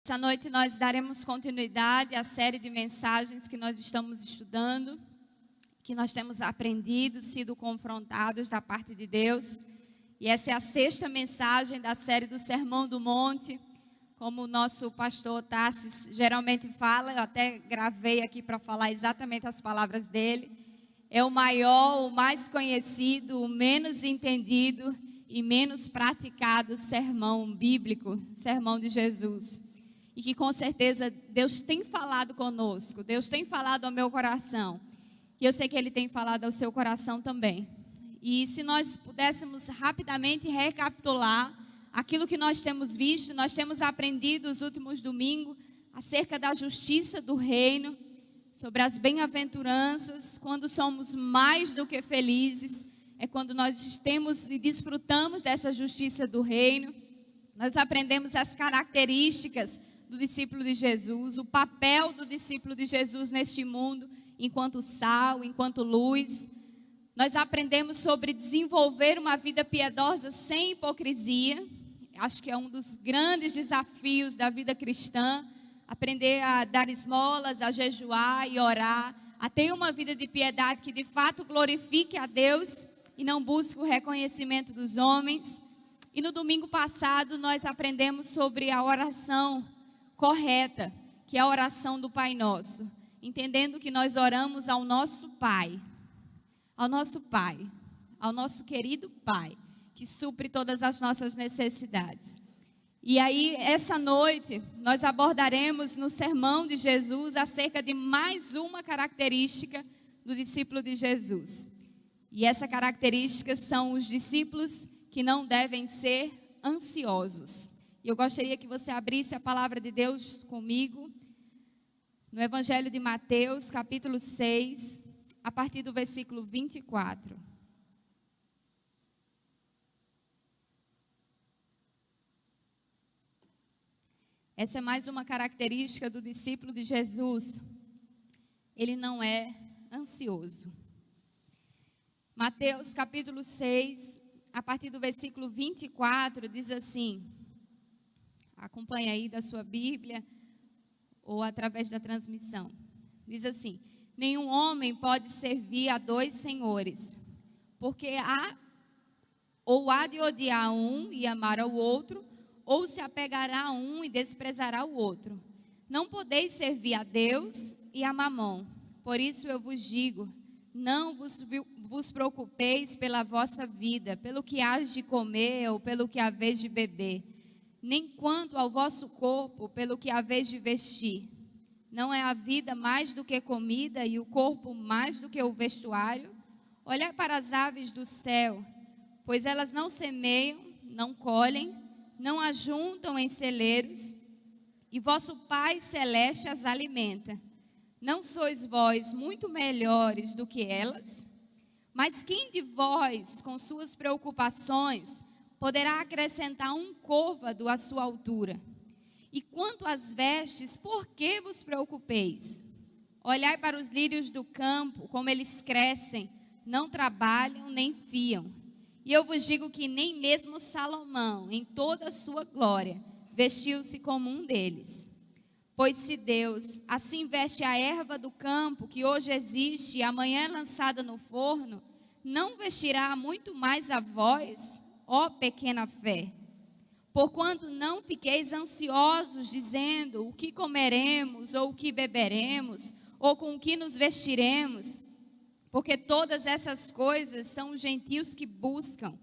Essa noite nós daremos continuidade à série de mensagens que nós estamos estudando, que nós temos aprendido, sido confrontados da parte de Deus. E essa é a sexta mensagem da série do Sermão do Monte. Como o nosso pastor Tassis geralmente fala, eu até gravei aqui para falar exatamente as palavras dele. É o maior, o mais conhecido, o menos entendido e menos praticado sermão bíblico, sermão de Jesus. E que com certeza Deus tem falado conosco, Deus tem falado ao meu coração. E eu sei que Ele tem falado ao seu coração também. E se nós pudéssemos rapidamente recapitular aquilo que nós temos visto, nós temos aprendido os últimos domingos acerca da justiça do reino, sobre as bem-aventuranças, quando somos mais do que felizes, é quando nós temos e desfrutamos dessa justiça do reino. Nós aprendemos as características do discípulo de Jesus, o papel do discípulo de Jesus neste mundo, enquanto sal, enquanto luz. Nós aprendemos sobre desenvolver uma vida piedosa sem hipocrisia. Acho que é um dos grandes desafios da vida cristã, aprender a dar esmolas, a jejuar e orar, a ter uma vida de piedade que de fato glorifique a Deus e não busque o reconhecimento dos homens. E no domingo passado nós aprendemos sobre a oração correta, que é a oração do Pai Nosso, entendendo que nós oramos ao nosso Pai, ao nosso querido Pai, que supre todas as nossas necessidades. E aí, essa noite, nós abordaremos no sermão de Jesus acerca de mais uma característica do discípulo de Jesus. E essa característica são os discípulos que não devem ser ansiosos. E eu gostaria que você abrisse a palavra de Deus comigo, no Evangelho de Mateus, capítulo 6, a partir do versículo 24. Essa é mais uma característica do discípulo de Jesus. Ele não é ansioso. Mateus, capítulo 6, a partir do versículo 24, diz assim: acompanha aí da sua Bíblia ou através da transmissão. Diz assim: nenhum homem pode servir a dois senhores, porque há de odiar um e amar ao outro, ou se apegará a um e desprezará o outro. Não podeis servir a Deus e a Mamon. Por isso eu vos digo, não vos preocupeis pela vossa vida, pelo que hás de comer ou pelo que haveis de beber, nem quanto ao vosso corpo, pelo que haveis de vestir. Não é a vida mais do que comida e o corpo mais do que o vestuário? Olhai para as aves do céu, pois elas não semeiam, não colhem, não ajuntam em celeiros, e vosso Pai Celeste as alimenta. Não sois vós muito melhores do que elas? Mas quem de vós, com suas preocupações, poderá acrescentar um côvado à sua altura? E quanto às vestes, por que vos preocupeis? Olhai para os lírios do campo, como eles crescem, não trabalham nem fiam. E eu vos digo que nem mesmo Salomão, em toda a sua glória, vestiu-se como um deles. Pois se Deus assim veste a erva do campo, que hoje existe e amanhã é lançada no forno, não vestirá muito mais a vós, ó pequena fé? Porquanto não fiqueis ansiosos, dizendo, o que comeremos, ou o que beberemos, ou com o que nos vestiremos? Porque todas essas coisas são os gentios que buscam.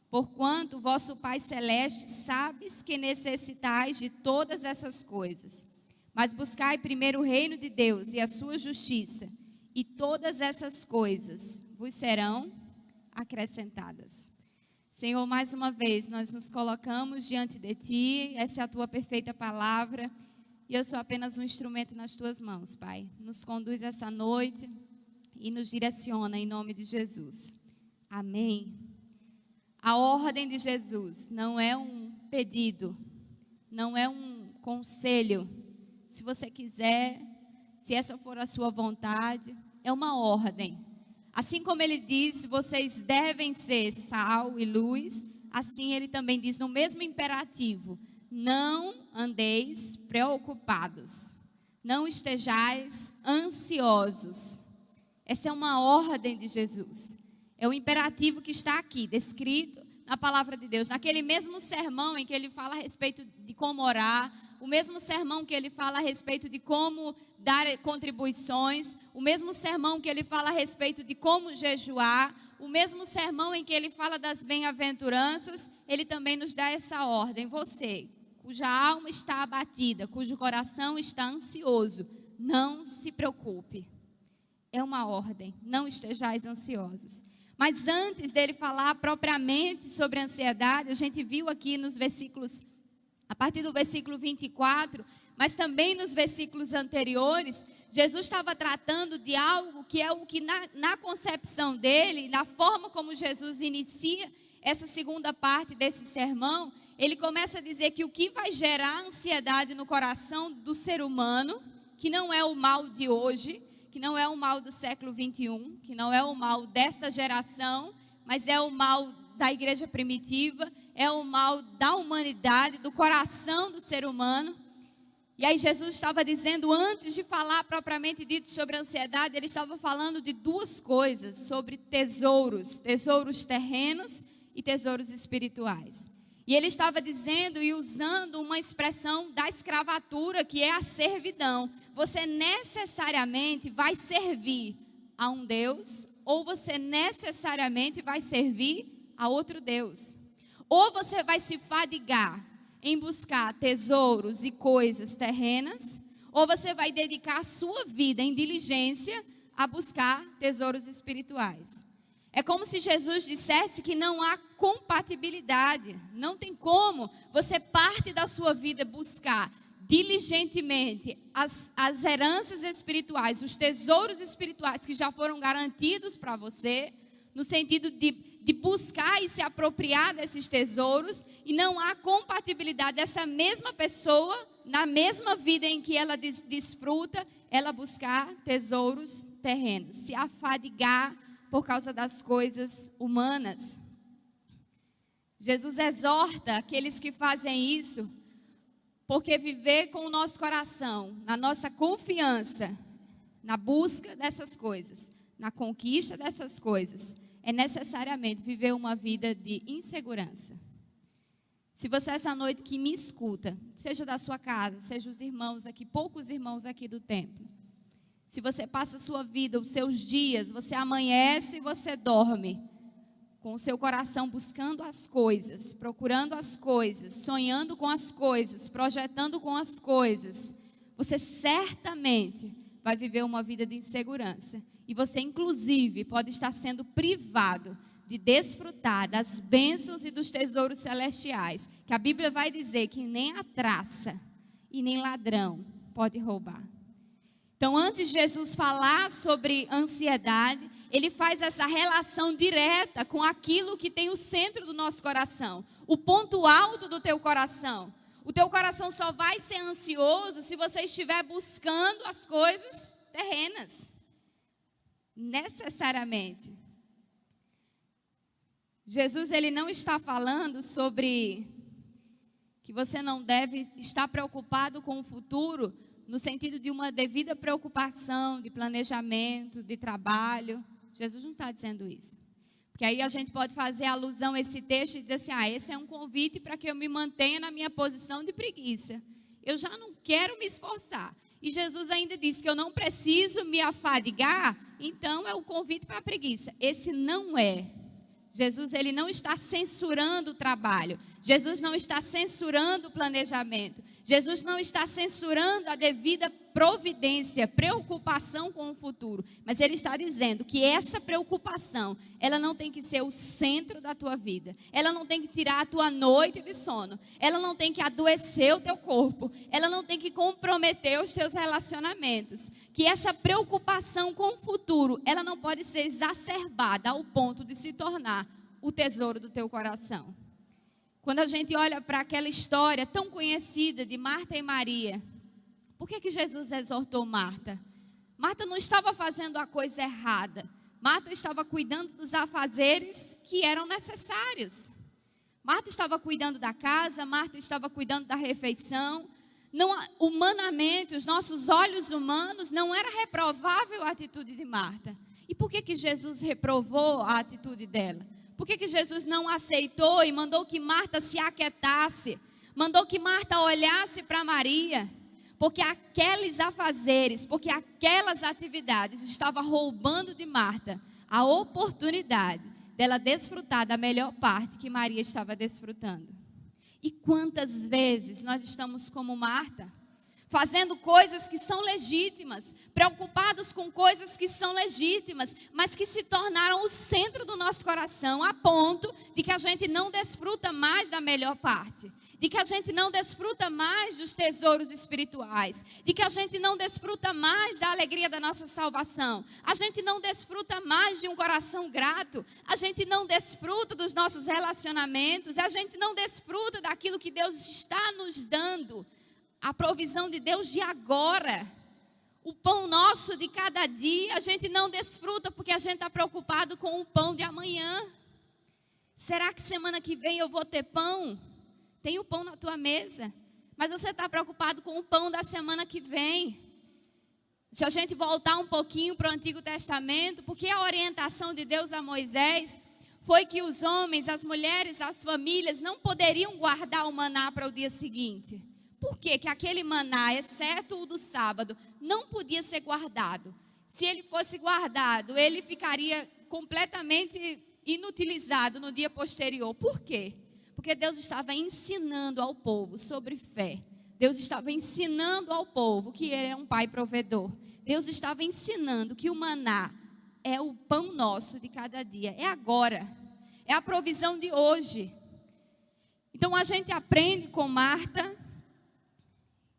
Porquanto vosso Pai Celeste sabes que necessitais de todas essas coisas. Mas buscai primeiro o reino de Deus e a sua justiça, e todas essas coisas vos serão acrescentadas. Senhor, mais uma vez nós nos colocamos diante de Ti, essa é a Tua perfeita palavra, e eu sou apenas um instrumento nas Tuas mãos, Pai. Nos conduz essa noite e nos direciona em nome de Jesus. Amém. A ordem de Jesus não é um pedido, não é um conselho. Se você quiser, se essa for a sua vontade, é uma ordem. Assim como ele diz, vocês devem ser sal e luz, assim ele também diz no mesmo imperativo, não andeis preocupados, não estejais ansiosos. Essa é uma ordem de Jesus. É o imperativo que está aqui, descrito na palavra de Deus. Naquele mesmo sermão em que ele fala a respeito de como orar, o mesmo sermão que ele fala a respeito de como dar contribuições, o mesmo sermão que ele fala a respeito de como jejuar, o mesmo sermão em que ele fala das bem-aventuranças, ele também nos dá essa ordem. Você, cuja alma está abatida, cujo coração está ansioso, não se preocupe. É uma ordem, não estejais ansiosos. Mas antes dele falar propriamente sobre a ansiedade, a gente viu aqui nos versículos, a partir do versículo 24, mas também nos versículos anteriores, Jesus estava tratando de algo que é o que na concepção dele, na forma como Jesus inicia essa segunda parte desse sermão, ele começa a dizer que o que vai gerar ansiedade no coração do ser humano, que não é o mal de hoje, que não é o mal do século 21, que não é o mal desta geração, mas é o mal da igreja primitiva, é o mal da humanidade, do coração do ser humano. E aí Jesus estava dizendo, antes de falar propriamente dito sobre a ansiedade, ele estava falando de duas coisas, sobre tesouros terrenos e tesouros espirituais. E ele estava dizendo e usando uma expressão da escravatura, que é a servidão. Você necessariamente vai servir a um Deus, ou você necessariamente vai servir a outro Deus. Ou você vai se fadigar em buscar tesouros e coisas terrenas, ou você vai dedicar a sua vida em diligência a buscar tesouros espirituais. É como se Jesus dissesse que não há compatibilidade, não tem como você parte da sua vida buscar diligentemente as heranças espirituais, os tesouros espirituais que já foram garantidos para você, no sentido de buscar e se apropriar desses tesouros, e não há compatibilidade dessa mesma pessoa, na mesma vida em que ela desfruta, ela buscar tesouros terrenos, se afadigar por causa das coisas humanas. Jesus exorta aqueles que fazem isso, porque viver com o nosso coração, na nossa confiança, na busca dessas coisas, na conquista dessas coisas, é necessariamente viver uma vida de insegurança. Se você essa noite que me escuta, seja da sua casa, seja os irmãos aqui, poucos irmãos aqui do templo, se você passa a sua vida, os seus dias, você amanhece e você dorme, com o seu coração buscando as coisas, procurando as coisas, sonhando com as coisas, projetando com as coisas, você certamente vai viver uma vida de insegurança. E você, inclusive, pode estar sendo privado de desfrutar das bênçãos e dos tesouros celestiais, que a Bíblia vai dizer que nem a traça e nem ladrão pode roubar. Então, antes de Jesus falar sobre ansiedade, ele faz essa relação direta com aquilo que tem o centro do nosso coração, o ponto alto do teu coração. O teu coração só vai ser ansioso se você estiver buscando as coisas terrenas, necessariamente. Jesus, ele não está falando sobre que você não deve estar preocupado com o futuro, no sentido de uma devida preocupação, de planejamento, de trabalho. Jesus não está dizendo isso. Porque aí a gente pode fazer alusão a esse texto e dizer assim, esse é um convite para que eu me mantenha na minha posição de preguiça. Eu já não quero me esforçar. E Jesus ainda disse que eu não preciso me afadigar, então é o convite para a preguiça. Esse não é. Jesus, ele não está censurando o trabalho. Jesus não está censurando o planejamento. Jesus não está censurando a devida providência, preocupação com o futuro. Mas ele está dizendo que essa preocupação, ela não tem que ser o centro da tua vida. Ela não tem que tirar a tua noite de sono. Ela não tem que adoecer o teu corpo. Ela não tem que comprometer os teus relacionamentos. Que essa preocupação com o futuro, ela não pode ser exacerbada ao ponto de se tornar o tesouro do teu coração. Quando a gente olha para aquela história tão conhecida de Marta e Maria, por que Jesus exortou Marta? Marta não estava fazendo a coisa errada. Marta estava cuidando dos afazeres que eram necessários. Marta estava cuidando da casa, Marta estava cuidando da refeição. Não, humanamente, os nossos olhos humanos, não era reprovável a atitude de Marta. E por que Jesus reprovou a atitude dela? Por que Jesus não aceitou e mandou que Marta se aquietasse? Mandou que Marta olhasse para Maria? Porque aqueles afazeres, porque aquelas atividades estavam roubando de Marta a oportunidade dela desfrutar da melhor parte que Maria estava desfrutando. E quantas vezes nós estamos como Marta, fazendo coisas que são legítimas, preocupados com coisas que são legítimas, mas que se tornaram o centro do nosso coração, a ponto de que a gente não desfruta mais da melhor parte, de que a gente não desfruta mais dos tesouros espirituais, de que a gente não desfruta mais da alegria da nossa salvação, a gente não desfruta mais de um coração grato, a gente não desfruta dos nossos relacionamentos, a gente não desfruta daquilo que Deus está nos dando, a provisão de Deus de agora, o pão nosso de cada dia, a gente não desfruta porque a gente está preocupado com o pão de amanhã. Será que semana que vem eu vou ter pão? Tem o pão na tua mesa, mas você está preocupado com o pão da semana que vem. Se a gente voltar um pouquinho para o Antigo Testamento, porque a orientação de Deus a Moisés foi que os homens, as mulheres, as famílias não poderiam guardar o maná para o dia seguinte. Por quê? Que aquele maná, exceto o do sábado, não podia ser guardado. Se ele fosse guardado, ele ficaria completamente inutilizado no dia posterior. Por quê? Porque Deus estava ensinando ao povo sobre fé. Deus estava ensinando ao povo que Ele é um Pai provedor. Deus estava ensinando que o maná é o pão nosso de cada dia. É agora. É a provisão de hoje. Então a gente aprende com Marta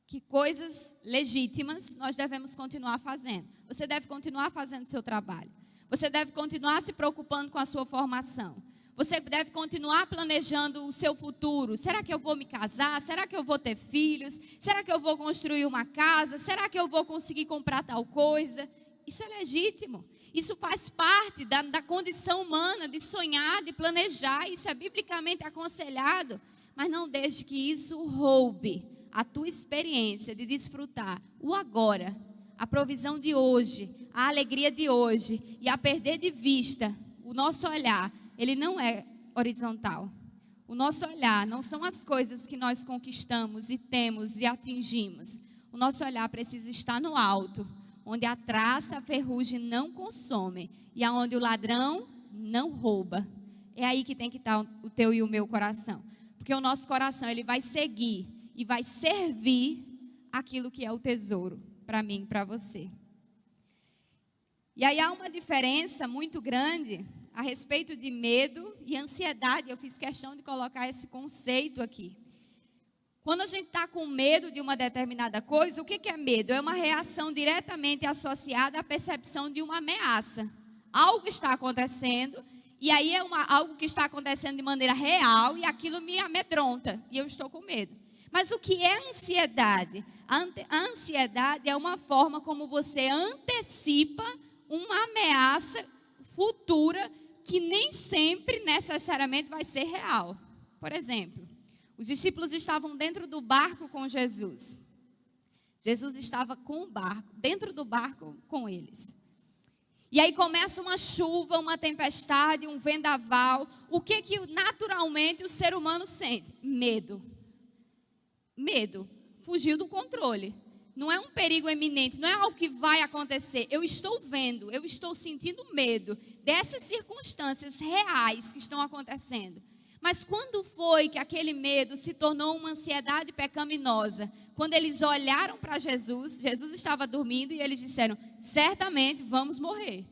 que coisas legítimas nós devemos continuar fazendo. Você deve continuar fazendo seu trabalho. Você deve continuar se preocupando com a sua formação. Você deve continuar planejando o seu futuro. Será que eu vou me casar? Será que eu vou ter filhos? Será que eu vou construir uma casa? Será que eu vou conseguir comprar tal coisa? Isso é legítimo. Isso faz parte da condição humana de sonhar, de planejar. Isso é biblicamente aconselhado. Mas não deixe que isso roube a tua experiência de desfrutar o agora, a provisão de hoje, a alegria de hoje. E a perder de vista o nosso olhar. Ele não é horizontal. O nosso olhar não são as coisas que nós conquistamos e temos e atingimos. O nosso olhar precisa estar no alto, onde a traça, a ferrugem não consome e aonde o ladrão não rouba. É aí que tem que estar o teu e o meu coração. Porque o nosso coração, ele vai seguir e vai servir aquilo que é o tesouro para mim e para você. E aí há uma diferença muito grande a respeito de medo e ansiedade. Eu fiz questão de colocar esse conceito aqui. Quando a gente está com medo de uma determinada coisa, o que é medo? É uma reação diretamente associada à percepção de uma ameaça. Algo está acontecendo, e aí é algo que está acontecendo de maneira real, e aquilo me amedronta, e eu estou com medo. Mas o que é ansiedade? A ansiedade é uma forma como você antecipa uma ameaça futura que nem sempre necessariamente vai ser real. Por exemplo, os discípulos estavam dentro do barco com Jesus. Jesus estava com o barco, dentro do barco com eles. E aí começa uma chuva, uma tempestade, um vendaval. O que naturalmente o ser humano sente? Medo. Medo. Fugiu do controle. Não é um perigo eminente, não é algo que vai acontecer. Eu estou vendo, eu estou sentindo medo dessas circunstâncias reais que estão acontecendo. Mas quando foi que aquele medo se tornou uma ansiedade pecaminosa? Quando eles olharam para Jesus, Jesus estava dormindo e eles disseram, certamente vamos morrer.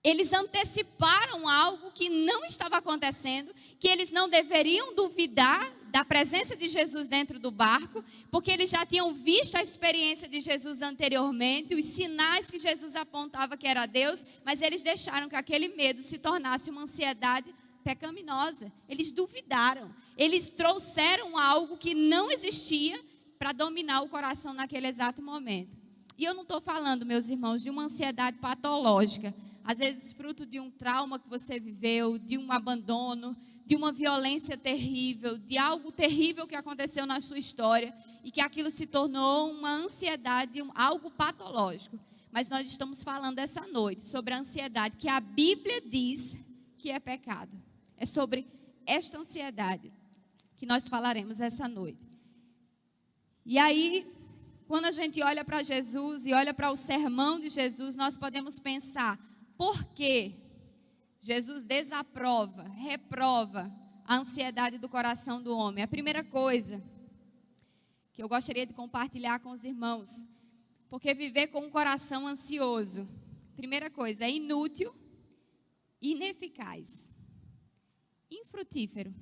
Eles anteciparam algo que não estava acontecendo, que eles não deveriam duvidar da presença de Jesus dentro do barco, porque eles já tinham visto a experiência de Jesus anteriormente, os sinais que Jesus apontava que era Deus, mas eles deixaram que aquele medo se tornasse uma ansiedade pecaminosa. Eles duvidaram, eles trouxeram algo que não existia para dominar o coração naquele exato momento. E eu não estou falando, meus irmãos, de uma ansiedade patológica. Às vezes fruto de um trauma que você viveu, de um abandono, de uma violência terrível, de algo terrível que aconteceu na sua história e que aquilo se tornou uma ansiedade, algo patológico. Mas nós estamos falando essa noite sobre a ansiedade que a Bíblia diz que é pecado. É sobre esta ansiedade que nós falaremos essa noite. E aí, quando a gente olha para Jesus e olha para o sermão de Jesus, nós podemos pensar: por que Jesus desaprova, reprova a ansiedade do coração do homem? A primeira coisa que eu gostaria de compartilhar com os irmãos, porque viver com um coração ansioso, primeira coisa, é inútil, ineficaz, infrutífero,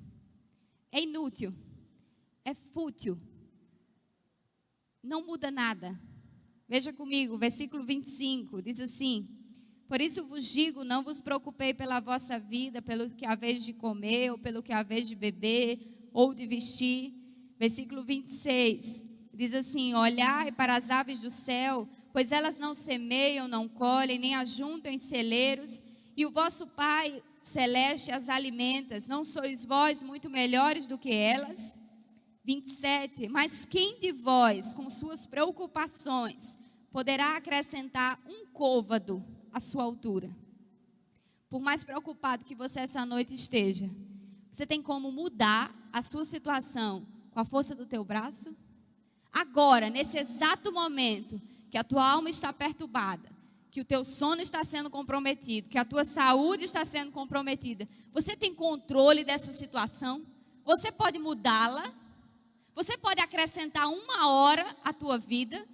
é inútil, é fútil, não muda nada. Veja comigo, versículo 25, diz assim: por isso vos digo, não vos preocupei pela vossa vida, pelo que haveis de comer, ou pelo que haveis de beber, ou de vestir. Versículo 26, diz assim: olhai para as aves do céu, pois elas não semeiam, não colhem, nem ajuntam em celeiros, e o vosso Pai celeste as alimenta. Não sois vós muito melhores do que elas? 27, mas quem de vós, com suas preocupações, poderá acrescentar um côvado à sua altura? Por mais preocupado que você essa noite esteja, você tem como mudar a sua situação com a força do teu braço? Agora, nesse exato momento que a tua alma está perturbada, que o teu sono está sendo comprometido, que a tua saúde está sendo comprometida, você tem controle dessa situação? Você pode mudá-la? Você pode acrescentar 1 hora à tua vida?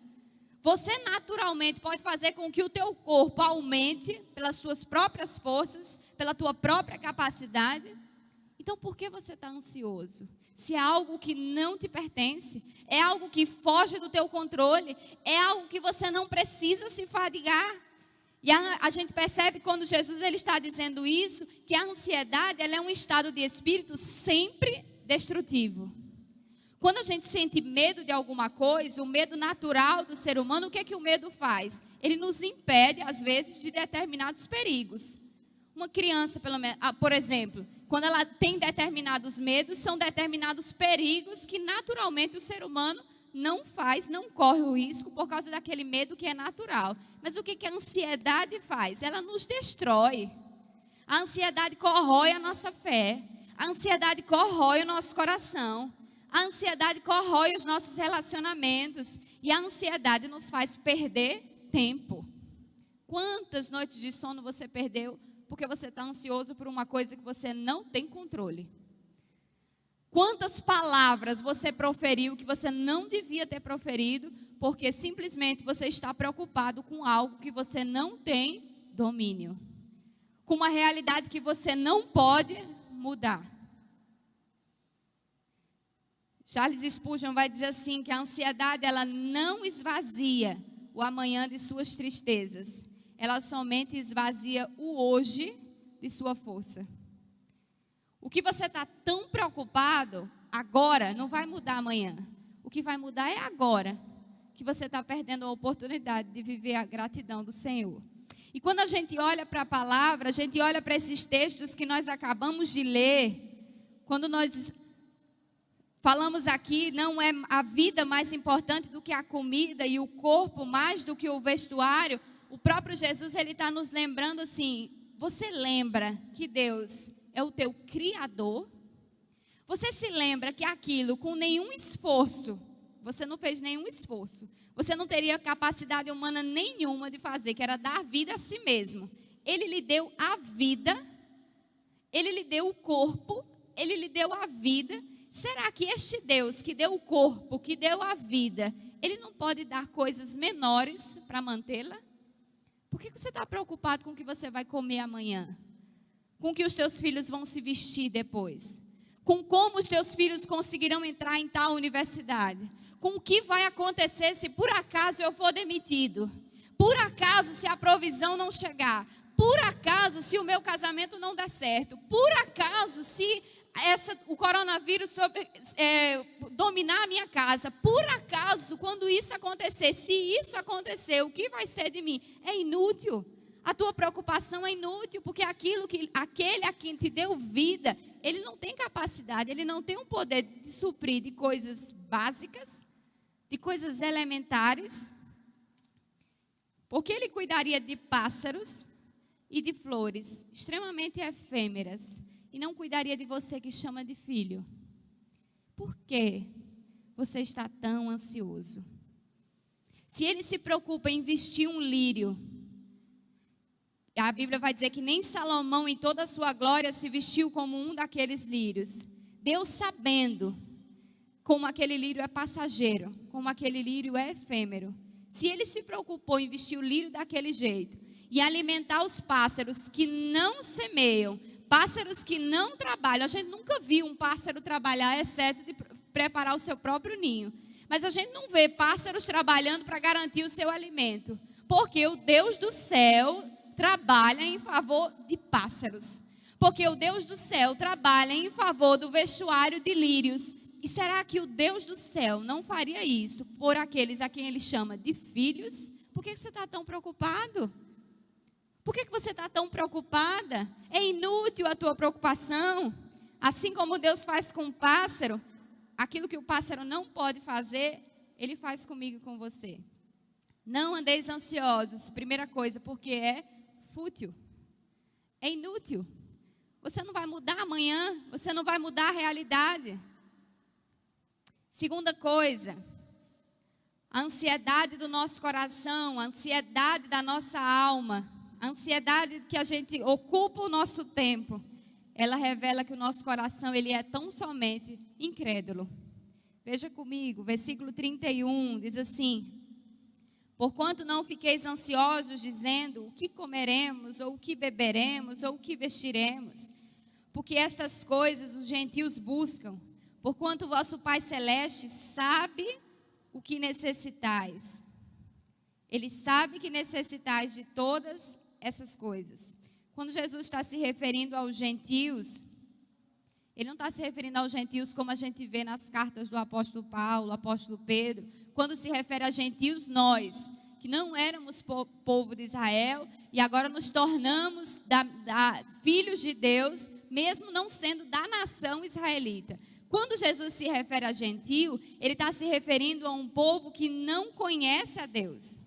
Você naturalmente pode fazer com que o teu corpo aumente pelas suas próprias forças, pela tua própria capacidade? Então por que você está ansioso? Se é algo que não te pertence, é algo que foge do teu controle, é algo que você não precisa se fadigar. E a gente percebe quando Jesus ele está dizendo isso, que a ansiedade ela é um estado de espírito sempre destrutivo. Quando a gente sente medo de alguma coisa, o medo natural do ser humano, o que é que o medo faz? Ele nos impede, às vezes, de determinados perigos. Uma criança, por exemplo, quando ela tem determinados medos, são determinados perigos que naturalmente o ser humano não corre o risco por causa daquele medo que é natural. Mas o que a ansiedade faz? Ela nos destrói. A ansiedade corrói a nossa fé. A ansiedade corrói o nosso coração. A ansiedade corrói os nossos relacionamentos. E a ansiedade nos faz perder tempo. Quantas noites de sono você perdeu porque você está ansioso por uma coisa que você não tem controle? Quantas palavras você proferiu que você não devia ter proferido porque simplesmente você está preocupado com algo que você não tem domínio, com uma realidade que você não pode mudar? Charles Spurgeon vai dizer assim, que a ansiedade ela não esvazia o amanhã de suas tristezas, ela somente esvazia o hoje de sua força. O que você está tão preocupado agora não vai mudar amanhã. O que vai mudar é agora, que você está perdendo a oportunidade de viver a gratidão do Senhor. E quando a gente olha para a palavra, a gente olha para esses textos que nós acabamos de ler, quando nós falamos aqui, não é a vida mais importante do que a comida e o corpo mais do que o vestuário. O próprio Jesus, ele está nos lembrando assim, você lembra que Deus é o teu Criador? Você se lembra que aquilo com nenhum esforço, você não fez nenhum esforço, você não teria capacidade humana nenhuma de fazer, que era dar vida a si mesmo. Ele lhe deu a vida, ele lhe deu o corpo, ele lhe deu a vida. Será que este Deus que deu o corpo, que deu a vida, ele não pode dar coisas menores para mantê-la? Por que você está preocupado com o que você vai comer amanhã? Com o que os teus filhos vão se vestir depois? Com como os teus filhos conseguirão entrar em tal universidade? Com o que vai acontecer se por acaso eu for demitido? Por acaso se a provisão não chegar? Por acaso se o meu casamento não der certo? Por acaso se o coronavírus dominar a minha casa. Por acaso, quando isso acontecer, se isso acontecer, o que vai ser de mim? É inútil. A tua preocupação é inútil, porque aquele a quem te deu vida, ele não tem capacidade, ele não tem o poder de suprir de coisas básicas, de coisas elementares. Porque ele cuidaria de pássaros e de flores extremamente efêmeras, e não cuidaria de você que chama de filho. Por que você está tão ansioso? Se ele se preocupa em vestir um lírio, a Bíblia vai dizer que nem Salomão em toda a sua glória se vestiu como um daqueles lírios. Deus, sabendo como aquele lírio é passageiro, como aquele lírio é efêmero, se ele se preocupou em vestir o lírio daquele jeito e alimentar os pássaros que não semeiam, pássaros que não trabalham. A gente nunca viu um pássaro trabalhar, exceto de preparar o seu próprio ninho. Mas a gente não vê pássaros trabalhando para garantir o seu alimento. Porque o Deus do céu trabalha em favor de pássaros. Porque o Deus do céu trabalha em favor do vestuário de lírios. E será que o Deus do céu não faria isso por aqueles a quem ele chama de filhos? Por que você está tão preocupado? Por que você está tão preocupada? É inútil a tua preocupação. Assim como Deus faz com o pássaro, aquilo que o pássaro não pode fazer, ele faz comigo e com você. Não andeis ansiosos, primeira coisa, porque é fútil. É inútil. Você não vai mudar amanhã, você não vai mudar a realidade. Segunda coisa, a ansiedade do nosso coração, a ansiedade da nossa alma, a ansiedade que a gente ocupa o nosso tempo, ela revela que o nosso coração ele é tão somente incrédulo. Veja comigo, versículo 31, diz assim: porquanto não fiqueis ansiosos, dizendo, o que comeremos, ou o que beberemos, ou o que vestiremos? Porque estas coisas os gentios buscam, porquanto o vosso Pai Celeste sabe o que necessitais. Ele sabe que necessitais de todas essas coisas. Quando Jesus está se referindo aos gentios, ele não está se referindo aos gentios como a gente vê nas cartas do apóstolo Paulo, apóstolo Pedro. Quando se refere a gentios, nós, que não éramos povo de Israel, e agora nos tornamos filhos de Deus, mesmo não sendo da nação israelita. Quando Jesus se refere a gentio, ele está se referindo a um povo que não conhece a Deus.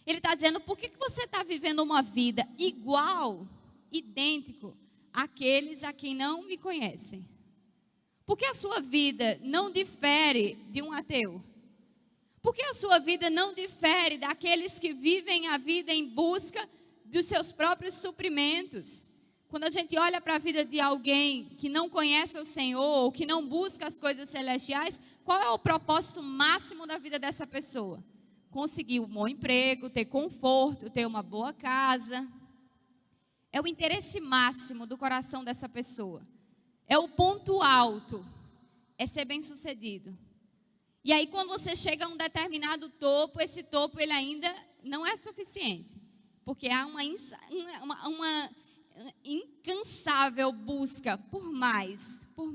Ele está dizendo, por que você está vivendo uma vida igual, idêntico, àqueles a quem não me conhecem? Por que a sua vida não difere de um ateu? Por que a sua vida não difere daqueles que vivem a vida em busca dos seus próprios suprimentos? Quando a gente olha para a vida de alguém que não conhece o Senhor, ou que não busca as coisas celestiais, qual é o propósito máximo da vida dessa pessoa? Conseguir um bom emprego, ter conforto, ter uma boa casa. É o interesse máximo do coração dessa pessoa. É o ponto alto, é ser bem-sucedido. E aí quando você chega a um determinado topo, esse topo ele ainda não é suficiente. Porque há uma incansável busca por mais, por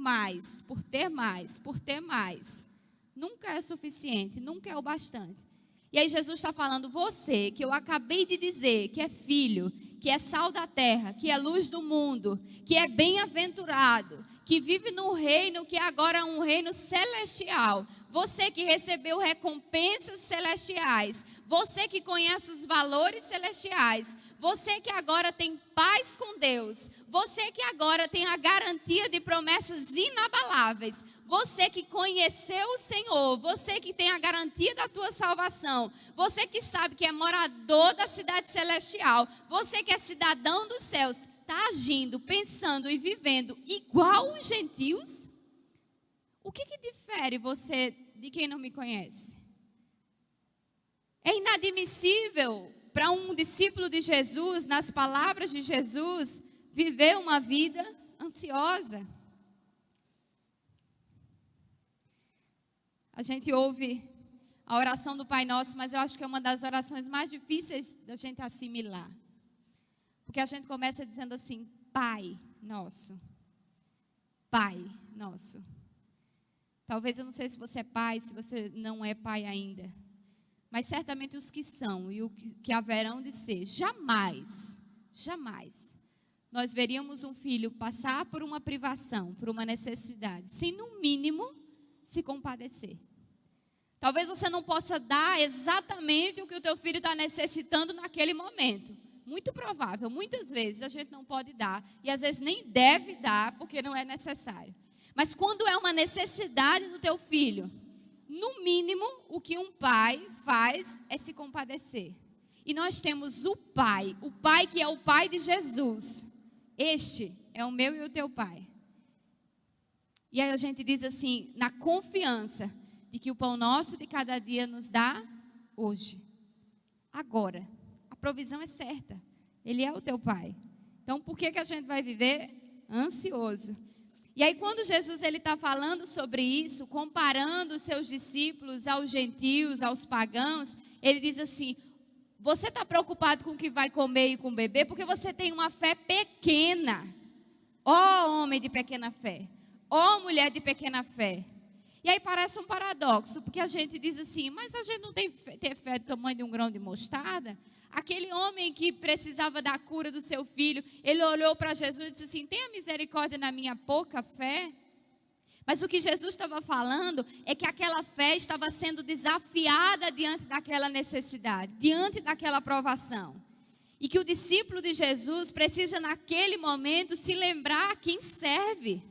ter mais, por ter mais. Nunca é suficiente, nunca é o bastante. E aí Jesus está falando, você que eu acabei de dizer que é filho, que é sal da terra, que é luz do mundo, que é bem-aventurado, que vive num reino que agora é um reino celestial. Você que recebeu recompensas celestiais, você que conhece os valores celestiais, você que agora tem paz com Deus, você que agora tem a garantia de promessas inabaláveis, você que conheceu o Senhor, você que tem a garantia da tua salvação, você que sabe que é morador da cidade celestial, você que é cidadão dos céus, está agindo, pensando e vivendo igual os gentios? O que difere você de quem não me conhece? É inadmissível para um discípulo de Jesus, nas palavras de Jesus, viver uma vida ansiosa. A gente ouve a oração do Pai Nosso, mas eu acho que é uma das orações mais difíceis da gente assimilar. Porque a gente começa dizendo assim, Pai Nosso. Pai nosso. Talvez eu não sei se você é pai, se você não é pai ainda. Mas certamente os que são e os que haverão de ser, jamais nós veríamos um filho passar por uma privação, por uma necessidade, sem no mínimo se compadecer. Talvez você não possa dar exatamente o que o teu filho está necessitando naquele momento. Muito provável, muitas vezes a gente não pode dar e às vezes nem deve dar porque não é necessário. Mas quando é uma necessidade do teu filho, no mínimo o que um pai faz é se compadecer. E nós temos o Pai que é o Pai de Jesus. Este é o meu e o teu Pai. E aí a gente diz assim, na confiança de que o pão nosso de cada dia nos dá hoje. Agora, a provisão é certa. Ele é o teu Pai. Então, por que a gente vai viver ansioso? E aí, quando Jesus está falando sobre isso, comparando os seus discípulos aos gentios, aos pagãos, ele diz assim, você está preocupado com o que vai comer e com beber, porque você tem uma fé pequena. Ó homem de pequena fé, ó mulher de pequena fé. E aí parece um paradoxo, porque a gente diz assim, mas a gente não tem que ter fé do tamanho de um grão de mostarda? Aquele homem que precisava da cura do seu filho, ele olhou para Jesus e disse assim, tenha misericórdia na minha pouca fé. Mas o que Jesus estava falando é que aquela fé estava sendo desafiada diante daquela necessidade, diante daquela provação. E que o discípulo de Jesus precisa naquele momento se lembrar a quem serve.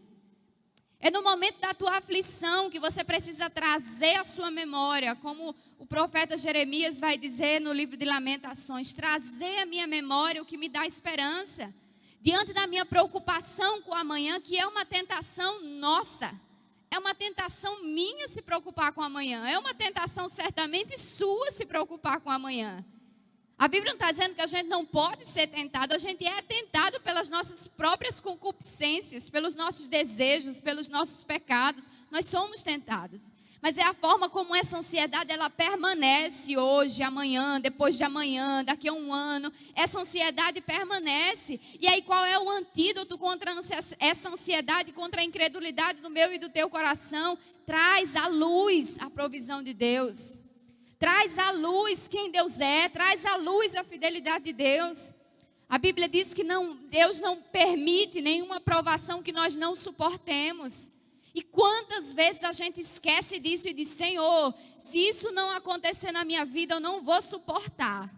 É no momento da tua aflição que você precisa trazer a sua memória, como o profeta Jeremias vai dizer no livro de Lamentações, trazer à minha memória o que me dá esperança. Diante da minha preocupação com o amanhã, que é uma tentação nossa, é uma tentação minha se preocupar com o amanhã, é uma tentação certamente sua se preocupar com o amanhã. A Bíblia não está dizendo que a gente não pode ser tentado, a gente é tentado pelas nossas próprias concupiscências, pelos nossos desejos, pelos nossos pecados, nós somos tentados. Mas é a forma como essa ansiedade, ela permanece hoje, amanhã, depois de amanhã, daqui a um ano, essa ansiedade permanece. E aí qual é o antídoto contra essa ansiedade, contra a incredulidade do meu e do teu coração? Traz à luz a provisão de Deus. Traz à luz quem Deus é, traz à luz a fidelidade de Deus. A Bíblia diz que Deus não permite nenhuma provação que nós não suportemos. E quantas vezes a gente esquece disso e diz, Senhor, se isso não acontecer na minha vida, eu não vou suportar.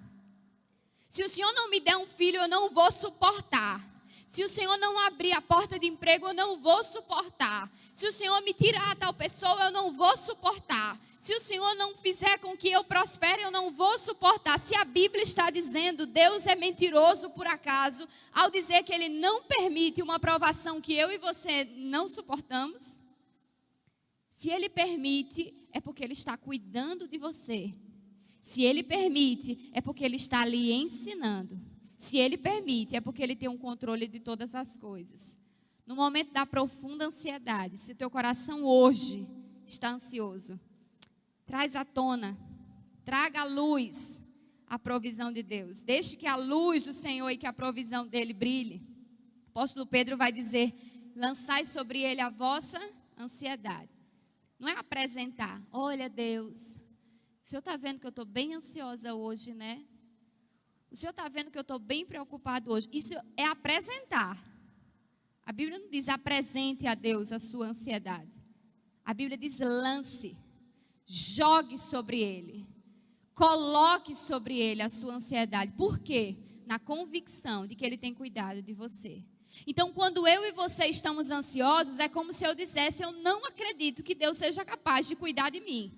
Se o Senhor não me der um filho, eu não vou suportar. Se o Senhor não abrir a porta de emprego, eu não vou suportar. Se o Senhor me tirar a tal pessoa, eu não vou suportar. Se o Senhor não fizer com que eu prospere, eu não vou suportar. Se a Bíblia está dizendo, Deus é mentiroso por acaso, ao dizer que Ele não permite uma provação que eu e você não suportamos, se Ele permite, é porque Ele está cuidando de você. Se Ele permite, é porque Ele está lhe ensinando. Se Ele permite, é porque Ele tem um controle de todas as coisas. No momento da profunda ansiedade, se teu coração hoje está ansioso, traz à tona, traga à luz a provisão de Deus. Deixe que a luz do Senhor e que a provisão dEle brilhe. O apóstolo Pedro vai dizer, lançai sobre Ele a vossa ansiedade. Não é apresentar, olha Deus, o Senhor está vendo que eu estou bem ansiosa hoje, né? O Senhor está vendo que eu estou bem preocupado hoje. Isso é apresentar. A Bíblia não diz apresente a Deus a sua ansiedade. A Bíblia diz lance, jogue sobre Ele, coloque sobre Ele a sua ansiedade. Por quê? Na convicção de que Ele tem cuidado de você. Então, quando eu e você estamos ansiosos, é como se eu dissesse, eu não acredito que Deus seja capaz de cuidar de mim.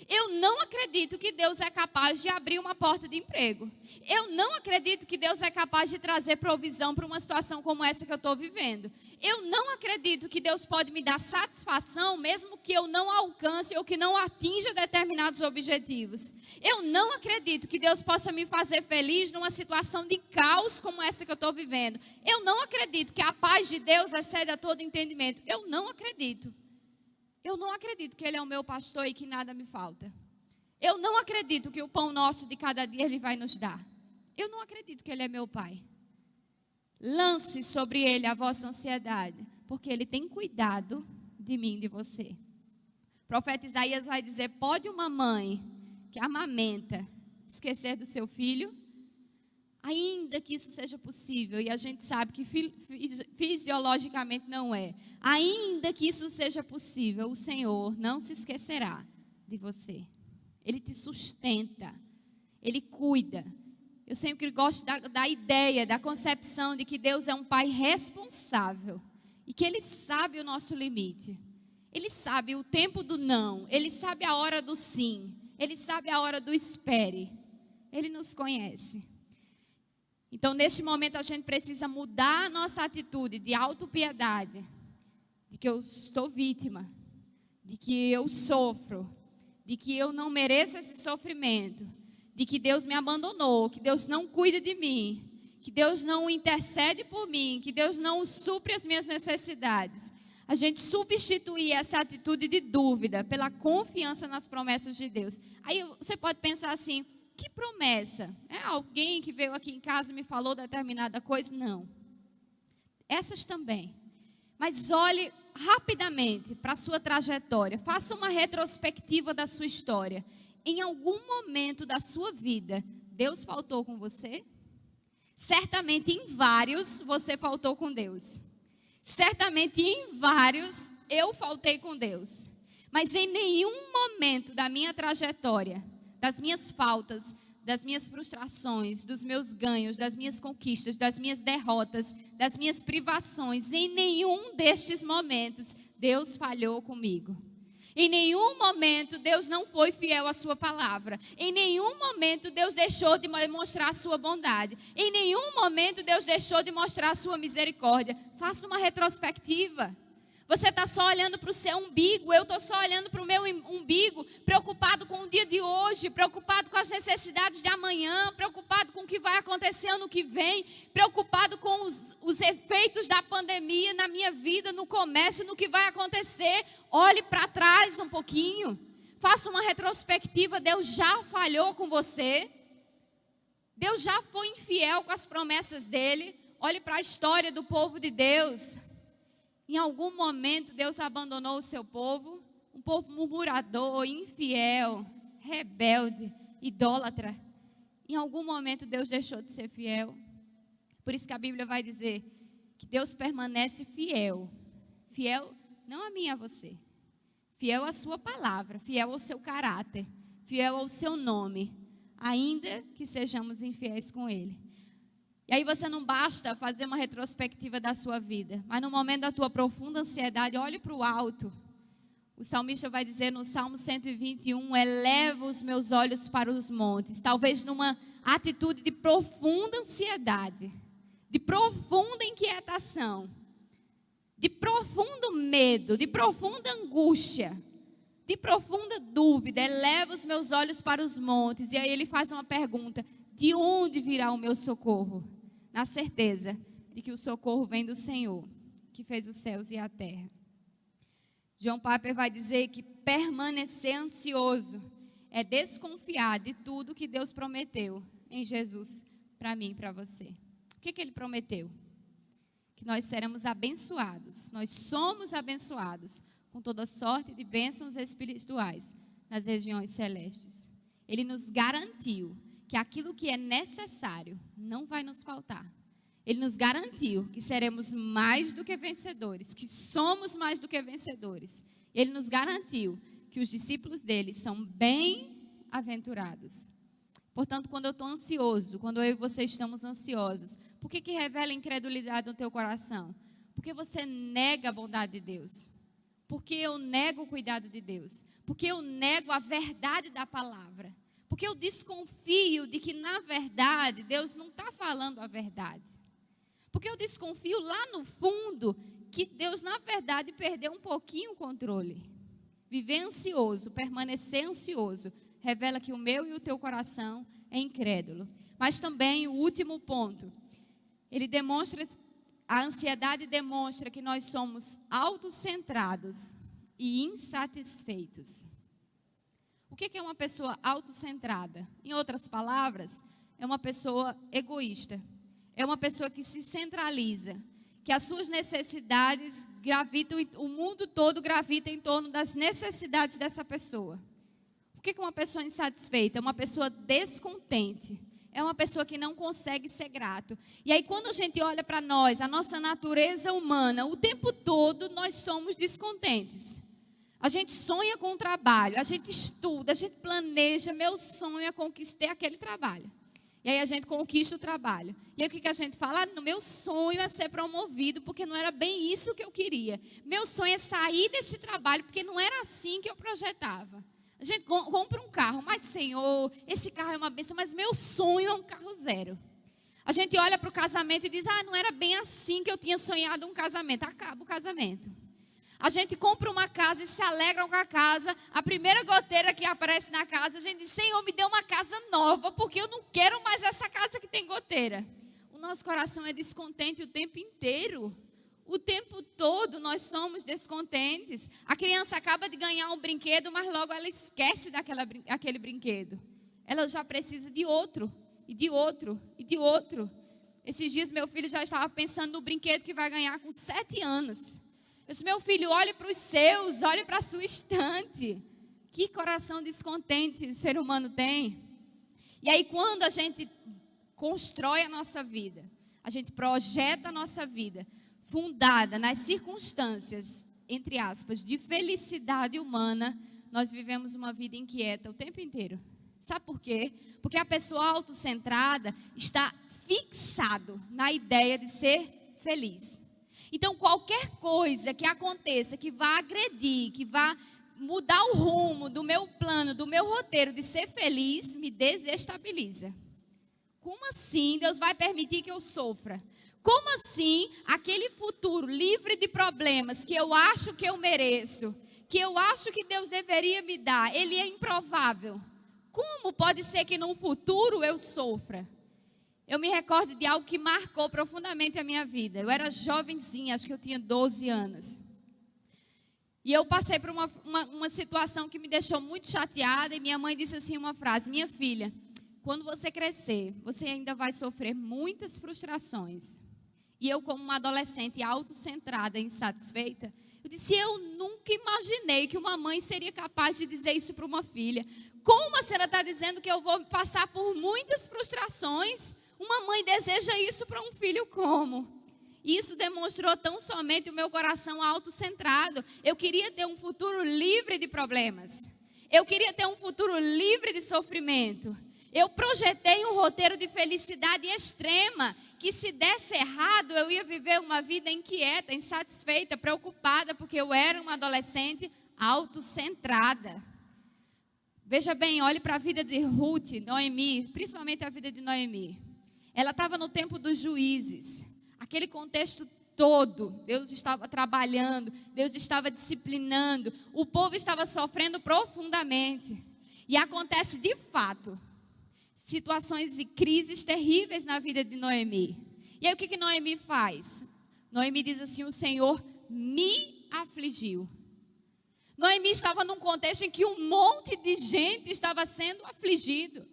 Eu não acredito que Deus é capaz de abrir uma porta de emprego. Eu não acredito que Deus é capaz de trazer provisão para uma situação como essa que eu estou vivendo. Eu não acredito que Deus pode me dar satisfação mesmo que eu não alcance ou que não atinja determinados objetivos. Eu não acredito que Deus possa me fazer feliz numa situação de caos como essa que eu estou vivendo. Eu não acredito que a paz de Deus excede a todo entendimento. Eu não acredito. Eu não acredito que Ele é o meu pastor e que nada me falta. Eu não acredito que o pão nosso de cada dia Ele vai nos dar. Eu não acredito que Ele é meu Pai. Lance sobre Ele a vossa ansiedade, porque Ele tem cuidado de mim e de você. O profeta Isaías vai dizer: pode uma mãe que amamenta esquecer do seu filho? Ainda que isso seja possível, e a gente sabe que fisiologicamente não é. Ainda que isso seja possível, o Senhor não se esquecerá de você. Ele te sustenta, Ele cuida. Eu sempre gosto da ideia, da concepção de que Deus é um Pai responsável e que Ele sabe o nosso limite. Ele sabe o tempo do não, Ele sabe a hora do sim, Ele sabe a hora do espere. Ele nos conhece. Então, neste momento, a gente precisa mudar a nossa atitude de autopiedade, de que eu sou vítima, de que eu sofro, de que eu não mereço esse sofrimento, de que Deus me abandonou, que Deus não cuida de mim, que Deus não intercede por mim, que Deus não supre as minhas necessidades. A gente substituir essa atitude de dúvida pela confiança nas promessas de Deus. Aí você pode pensar assim: que promessa? É alguém que veio aqui em casa e me falou determinada coisa? Não. Essas também. Mas olhe rapidamente para a sua trajetória. Faça uma retrospectiva da sua história. Em algum momento da sua vida, Deus faltou com você? Certamente em vários você faltou com Deus. Certamente em vários eu faltei com Deus. Mas em nenhum momento da minha trajetória, das minhas faltas, das minhas frustrações, dos meus ganhos, das minhas conquistas, das minhas derrotas, das minhas privações, em nenhum destes momentos Deus falhou comigo. Em nenhum momento Deus não foi fiel à sua palavra. Em nenhum momento Deus deixou de mostrar a sua bondade. Em nenhum momento Deus deixou de mostrar a sua misericórdia. Faça uma retrospectiva. Você está só olhando para o seu umbigo, eu estou só olhando para o meu umbigo, preocupado com o dia de hoje, preocupado com as necessidades de amanhã, preocupado com o que vai acontecer ano que vem, preocupado com os efeitos da pandemia na minha vida, no comércio, no que vai acontecer. Olhe para trás um pouquinho, faça uma retrospectiva. Deus já falhou com você, Deus já foi infiel com as promessas dele. Olhe para a história do povo de Deus. Em algum momento Deus abandonou o seu povo, um povo murmurador, infiel, rebelde, idólatra. Em algum momento Deus deixou de ser fiel. Por isso que a Bíblia vai dizer que Deus permanece fiel. Fiel não a mim e a você. Fiel à sua palavra, fiel ao seu caráter, fiel ao seu nome, ainda que sejamos infiéis com Ele. E aí você não basta fazer uma retrospectiva da sua vida, mas no momento da tua profunda ansiedade, olhe para o alto. O salmista vai dizer no Salmo 121, eleva os meus olhos para os montes. Talvez numa atitude de profunda ansiedade, de profunda inquietação, de profundo medo, de profunda angústia, de profunda dúvida. Eleva os meus olhos para os montes. E aí ele faz uma pergunta: de onde virá o meu socorro? Na certeza de que o socorro vem do Senhor, que fez os céus e a terra. John Piper vai dizer que permanecer ansioso é desconfiar de tudo que Deus prometeu em Jesus para mim e para você. O que Ele prometeu? Que nós seremos abençoados, nós somos abençoados com toda sorte de bênçãos espirituais nas regiões celestes. Ele nos garantiu que aquilo que é necessário não vai nos faltar. Ele nos garantiu que seremos mais do que vencedores, que somos mais do que vencedores. Ele nos garantiu que os discípulos dele são bem-aventurados. Portanto, quando eu estou ansioso, quando eu e você estamos ansiosos, por que revela incredulidade no teu coração? Porque você nega a bondade de Deus. Porque eu nego o cuidado de Deus. Porque eu nego a verdade da palavra. Porque eu desconfio de que, na verdade, Deus não está falando a verdade. Porque eu desconfio lá no fundo que Deus, na verdade, perdeu um pouquinho o controle. Viver ansioso, permanecer ansioso, revela que o meu e o teu coração é incrédulo. Mas também o último ponto, a ansiedade demonstra que nós somos autocentrados e insatisfeitos. O que é uma pessoa autocentrada? Em outras palavras, é uma pessoa egoísta. É uma pessoa que se centraliza, que as suas necessidades gravitam, o mundo todo gravita em torno das necessidades dessa pessoa. Por que uma pessoa insatisfeita? É uma pessoa descontente. É uma pessoa que não consegue ser grato. E aí quando a gente olha para nós, a nossa natureza humana, o tempo todo nós somos descontentes. A gente sonha com o trabalho, a gente estuda, a gente planeja, meu sonho é conquistar aquele trabalho. E aí a gente conquista o trabalho. E aí o que a gente fala? Ah, meu sonho é ser promovido, porque não era bem isso que eu queria. Meu sonho é sair deste trabalho, porque não era assim que eu projetava. A gente compra um carro, mas Senhor, esse carro é uma bênção, mas meu sonho é um carro zero. A gente olha para o casamento e diz, ah, não era bem assim que eu tinha sonhado um casamento. Acaba o casamento. A gente compra uma casa e se alegra com a casa. A primeira goteira que aparece na casa, a gente diz, Senhor, me dê uma casa nova, porque eu não quero mais essa casa que tem goteira. O nosso coração é descontente o tempo inteiro. O tempo todo nós somos descontentes. A criança acaba de ganhar um brinquedo, mas logo ela esquece daquele brinquedo. Ela já precisa de outro, e de outro, e de outro. Esses dias meu filho já estava pensando no brinquedo que vai ganhar com 7 anos. Eu disse, meu filho, olhe para os seus, olhe para a sua estante. Que coração descontente o ser humano tem. E aí quando a gente constrói a nossa vida, a gente projeta a nossa vida, fundada nas circunstâncias, entre aspas, de felicidade humana, nós vivemos uma vida inquieta o tempo inteiro. Sabe por quê? Porque a pessoa autocentrada está fixado na ideia de ser feliz. Então, qualquer coisa que aconteça, que vá agredir, que vá mudar o rumo do meu plano, do meu roteiro de ser feliz, me desestabiliza. Como assim Deus vai permitir que eu sofra? Como assim aquele futuro livre de problemas que eu acho que eu mereço, que eu acho que Deus deveria me dar, ele é improvável? Como pode ser que num futuro eu sofra? Eu me recordo de algo que marcou profundamente a minha vida. Eu era jovenzinha, acho que eu tinha 12 anos. E eu passei por uma situação que me deixou muito chateada. E minha mãe disse assim uma frase, minha filha, quando você crescer, você ainda vai sofrer muitas frustrações. E eu, como uma adolescente autocentrada e insatisfeita, eu disse, eu nunca imaginei que uma mãe seria capaz de dizer isso para uma filha. Como a senhora está dizendo que eu vou passar por muitas frustrações? Uma mãe deseja isso para um filho como? Isso demonstrou tão somente o meu coração autocentrado. Eu queria ter um futuro livre de problemas. Eu queria ter um futuro livre de sofrimento. Eu projetei um roteiro de felicidade extrema, que se desse errado, eu ia viver uma vida inquieta, insatisfeita, preocupada, porque eu era uma adolescente autocentrada. Veja bem, olhe para a vida de Ruth, Noemi, principalmente a vida de Noemi. Ela estava no tempo dos juízes, aquele contexto todo, Deus estava trabalhando, Deus estava disciplinando, o povo estava sofrendo profundamente. E acontece de fato situações e crises terríveis na vida de Noemi. E aí o que Noemi faz? Noemi diz assim, o Senhor me afligiu. Noemi estava num contexto em que um monte de gente estava sendo afligido.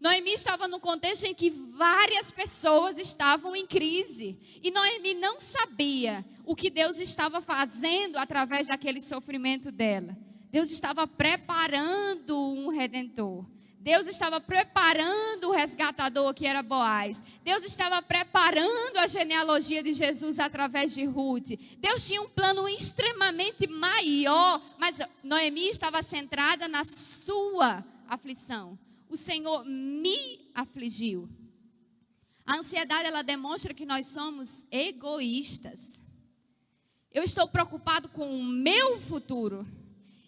Noemi estava num contexto em que várias pessoas estavam em crise. E Noemi não sabia o que Deus estava fazendo através daquele sofrimento dela. Deus estava preparando um redentor. Deus estava preparando o resgatador que era Boaz. Deus estava preparando a genealogia de Jesus através de Ruth. Deus tinha um plano extremamente maior, mas Noemi estava centrada na sua aflição. O Senhor me afligiu. A ansiedade, ela demonstra que nós somos egoístas. Eu estou preocupado com o meu futuro.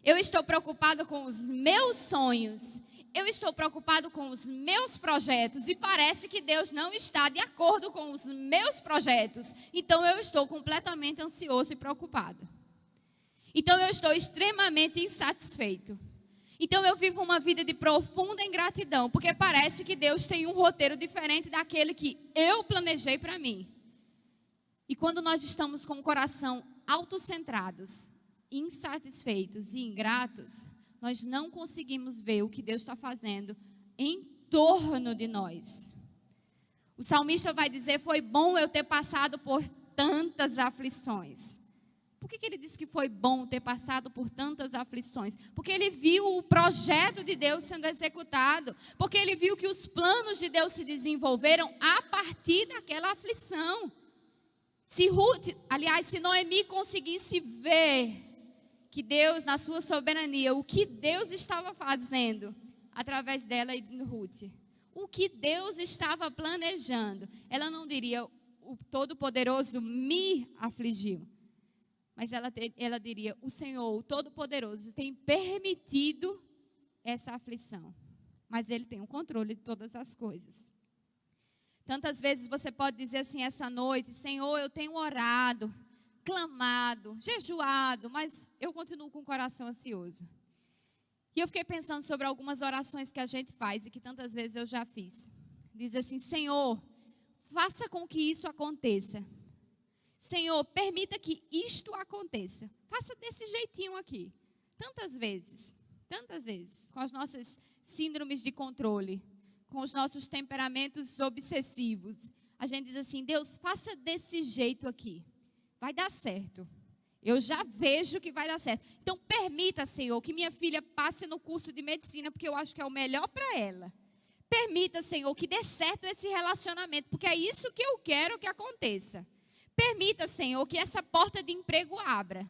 Eu estou preocupado com os meus sonhos. Eu estou preocupado com os meus projetos. E parece que Deus não está de acordo com os meus projetos. Então eu estou completamente ansioso e preocupado. Então eu estou extremamente insatisfeito. Então eu vivo uma vida de profunda ingratidão, porque parece que Deus tem um roteiro diferente daquele que eu planejei para mim. E quando nós estamos com o coração autocentrados, insatisfeitos e ingratos, nós não conseguimos ver o que Deus está fazendo em torno de nós. O salmista vai dizer, foi bom eu ter passado por tantas aflições? Por que ele disse que foi bom ter passado por tantas aflições? Porque ele viu o projeto de Deus sendo executado. Porque ele viu que os planos de Deus se desenvolveram a partir daquela aflição. Se Noemi conseguisse ver que Deus, na sua soberania, o que Deus estava fazendo através dela e de Ruth, o que Deus estava planejando, ela não diria, o Todo-Poderoso me afligiu. Mas ela diria, o Senhor, o Todo-Poderoso, tem permitido essa aflição. Mas Ele tem o controle de todas as coisas. Tantas vezes você pode dizer assim essa noite, Senhor, eu tenho orado, clamado, jejuado, mas eu continuo com o coração ansioso. E eu fiquei pensando sobre algumas orações que a gente faz e que tantas vezes eu já fiz. Diz assim, Senhor, faça com que isso aconteça. Senhor, permita que isto aconteça. Faça desse jeitinho aqui. Tantas vezes, com as nossas síndromes de controle, com os nossos temperamentos obsessivos. A gente diz assim, Deus, faça desse jeito aqui. Vai dar certo. Eu já vejo que vai dar certo. Então, permita, Senhor, que minha filha passe no curso de medicina, porque eu acho que é o melhor para ela. Permita, Senhor, que dê certo esse relacionamento, porque é isso que eu quero que aconteça. Permita, Senhor, que essa porta de emprego abra.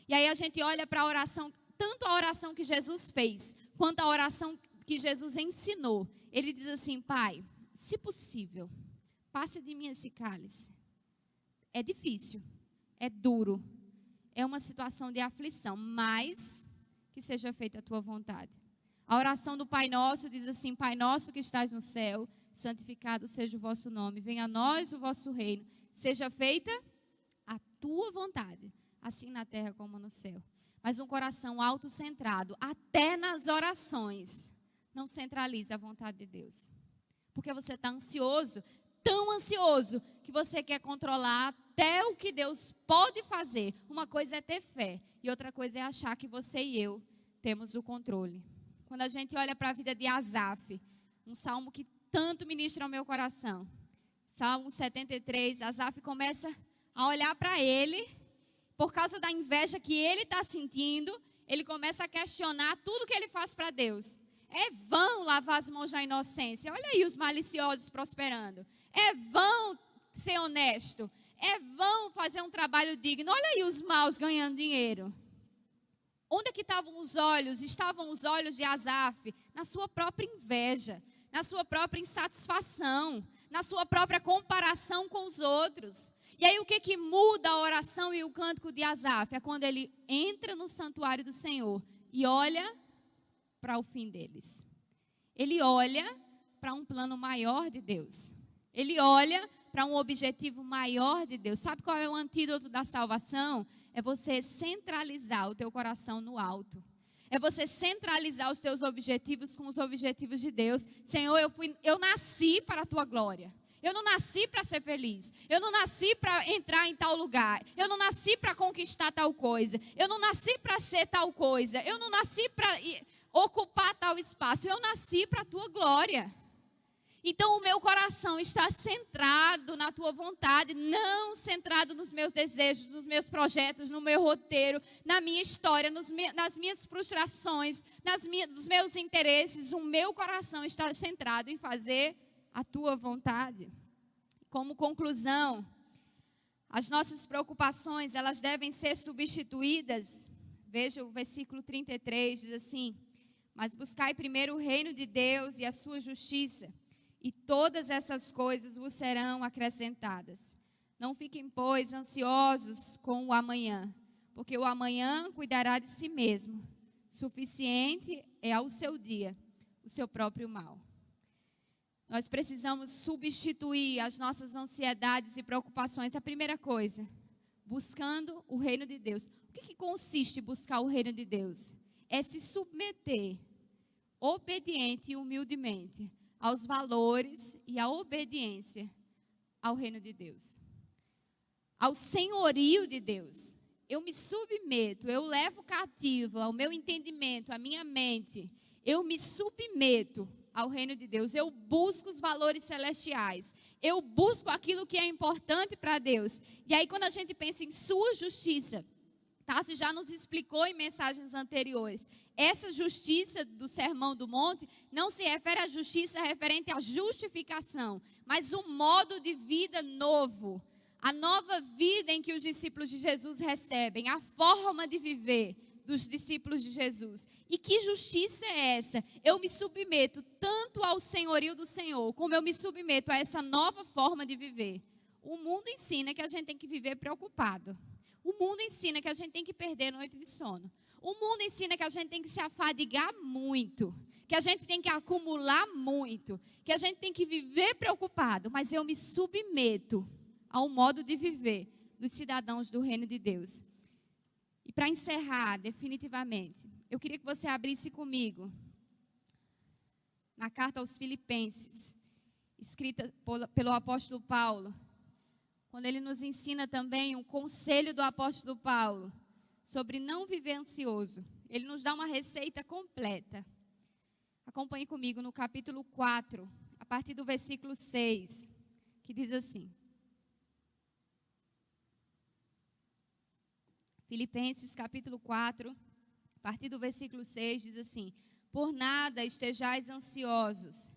E aí a gente olha para a oração, tanto a oração que Jesus fez, quanto a oração que Jesus ensinou. Ele diz assim, Pai, se possível, passe de mim esse cálice. É difícil, é duro, é uma situação de aflição, mas que seja feita a tua vontade. A oração do Pai Nosso diz assim, Pai Nosso que estás no céu, santificado seja o vosso nome, venha a nós o vosso reino, seja feita a tua vontade, assim na terra como no céu. Mas um coração autocentrado, até nas orações, não centraliza a vontade de Deus. Porque você está ansioso, tão ansioso, que você quer controlar até o que Deus pode fazer. Uma coisa é ter fé, e outra coisa é achar que você e eu temos o controle. Quando a gente olha para a vida de Asaf, um salmo que tanto ministra ao meu coração, Salmo 73, Asaf começa a olhar para ele, por causa da inveja que ele está sentindo, ele começa a questionar tudo que ele faz para Deus. É vão lavar as mãos da inocência, olha aí os maliciosos prosperando. É vão ser honesto, é vão fazer um trabalho digno, olha aí os maus ganhando dinheiro. Onde é que estavam os olhos? Estavam os olhos de Asaf na sua própria inveja, na sua própria insatisfação, na sua própria comparação com os outros. E aí o que muda a oração e o cântico de Asaf? É quando ele entra no santuário do Senhor e olha para o fim deles. Ele olha para um plano maior de Deus. Ele olha para um objetivo maior de Deus. Sabe qual é o antídoto da salvação? É você centralizar o teu coração no alto. É você centralizar os teus objetivos com os objetivos de Deus. Senhor, eu nasci para a tua glória. Eu não nasci para ser feliz. Eu não nasci para entrar em tal lugar. Eu não nasci para conquistar tal coisa. Eu não nasci para ser tal coisa. Eu não nasci para ocupar tal espaço. Eu nasci para a tua glória. Então o meu coração está centrado na tua vontade, não centrado nos meus desejos, nos meus projetos, no meu roteiro, na minha história, nas minhas frustrações, nos meus interesses. O meu coração está centrado em fazer a tua vontade. Como conclusão, as nossas preocupações, elas devem ser substituídas. Veja o versículo 33, diz assim, mas buscai primeiro o reino de Deus e a sua justiça, e todas essas coisas vos serão acrescentadas. Não fiquem, pois, ansiosos com o amanhã, porque o amanhã cuidará de si mesmo. Suficiente é ao seu dia o seu próprio mal. Nós precisamos substituir as nossas ansiedades e preocupações. A primeira coisa, buscando o reino de Deus. O que consiste buscar o reino de Deus? É se submeter obediente e humildemente aos valores e à obediência ao reino de Deus, ao senhorio de Deus. Eu me submeto, eu levo cativo ao meu entendimento, à minha mente, eu me submeto ao reino de Deus, eu busco os valores celestiais, eu busco aquilo que é importante para Deus. E aí quando a gente pensa em sua justiça, Tassi já nos explicou em mensagens anteriores, essa justiça do Sermão do Monte não se refere à justiça referente à justificação, mas o modo de vida novo, a nova vida em que os discípulos de Jesus recebem, a forma de viver dos discípulos de Jesus. E que justiça é essa? Eu me submeto tanto ao senhorio do Senhor, como eu me submeto a essa nova forma de viver. O mundo ensina que a gente tem que viver preocupado. O mundo ensina que a gente tem que perder noite de sono. O mundo ensina que a gente tem que se afadigar muito, que a gente tem que acumular muito, que a gente tem que viver preocupado. Mas eu me submeto ao modo de viver dos cidadãos do reino de Deus. E para encerrar definitivamente, eu queria que você abrisse comigo na carta aos Filipenses, escrita pelo apóstolo Paulo, quando ele nos ensina também um conselho do apóstolo Paulo sobre não viver ansioso. Ele nos dá uma receita completa. Acompanhe comigo no capítulo 4, a partir do versículo 6, que diz assim. Filipenses capítulo 4, a partir do versículo 6, diz assim: por nada estejais ansiosos,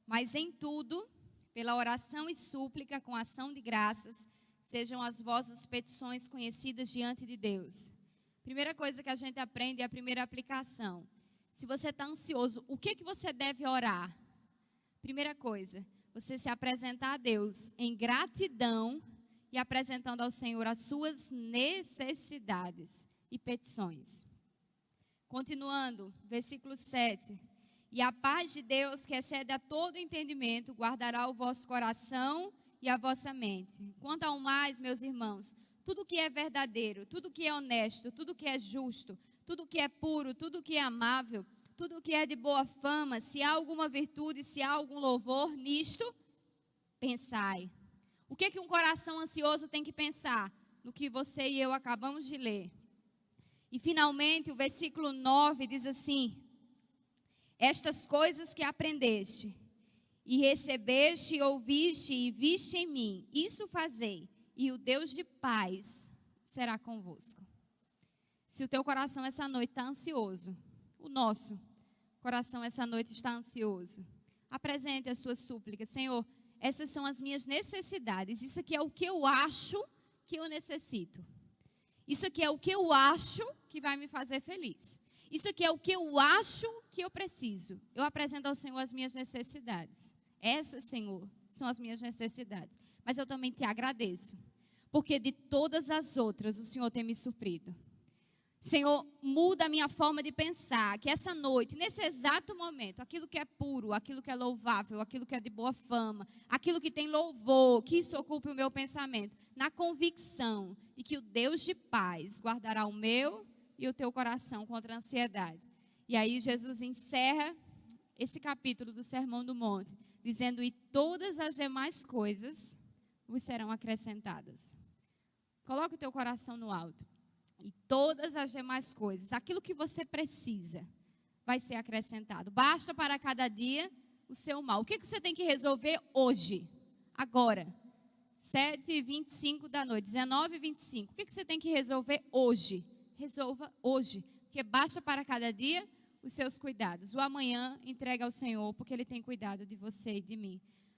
mas em tudo, pela oração e súplica, com ação de graças, sejam as vossas petições conhecidas diante de Deus. Primeira coisa que a gente aprende é a primeira aplicação. Se você está ansioso, o que você deve orar? Primeira coisa, você se apresentar a Deus em gratidão e apresentando ao Senhor as suas necessidades e petições. Continuando, versículo 7. E a paz de Deus, que excede a todo entendimento, guardará o vosso coração e a vossa mente. Quanto ao mais, meus irmãos, tudo que é verdadeiro, tudo que é honesto, tudo que é justo, tudo que é puro, tudo que é amável, tudo que é de boa fama, se há alguma virtude, se há algum louvor, nisto pensai. O que um coração ansioso tem que pensar? No que você e eu acabamos de ler. E finalmente o versículo 9 diz assim: estas coisas que aprendeste, e recebeste, e ouviste, e viste em mim, isso fazei, e o Deus de paz será convosco. Se o teu coração essa noite está ansioso, o nosso coração essa noite está ansioso, apresente as suas súplicas. Senhor, essas são as minhas necessidades, isso aqui é o que eu acho que eu necessito. Isso aqui é o que eu acho que vai me fazer feliz. Isso aqui é o que eu acho que eu preciso. Eu apresento ao Senhor as minhas necessidades. Essas, Senhor, são as minhas necessidades. Mas eu também te agradeço, porque de todas as outras o Senhor tem me suprido. Senhor, muda a minha forma de pensar, que essa noite, nesse exato momento, aquilo que é puro, aquilo que é louvável, aquilo que é de boa fama, aquilo que tem louvor, que isso ocupe o meu pensamento, na convicção de que o Deus de paz guardará o meu e o teu coração contra a ansiedade. E aí Jesus encerra esse capítulo do Sermão do Monte, dizendo: e todas as demais coisas vos serão acrescentadas. Coloca o teu coração no alto. E todas as demais coisas, aquilo que você precisa, vai ser acrescentado. Basta para cada dia o seu mal. O que você tem que resolver hoje? Agora. 7h25 da noite, 19h25. O que você tem que resolver hoje? Resolva hoje. Porque basta para cada dia os seus cuidados. O amanhã entrega ao Senhor, porque Ele tem cuidado de você e de mim.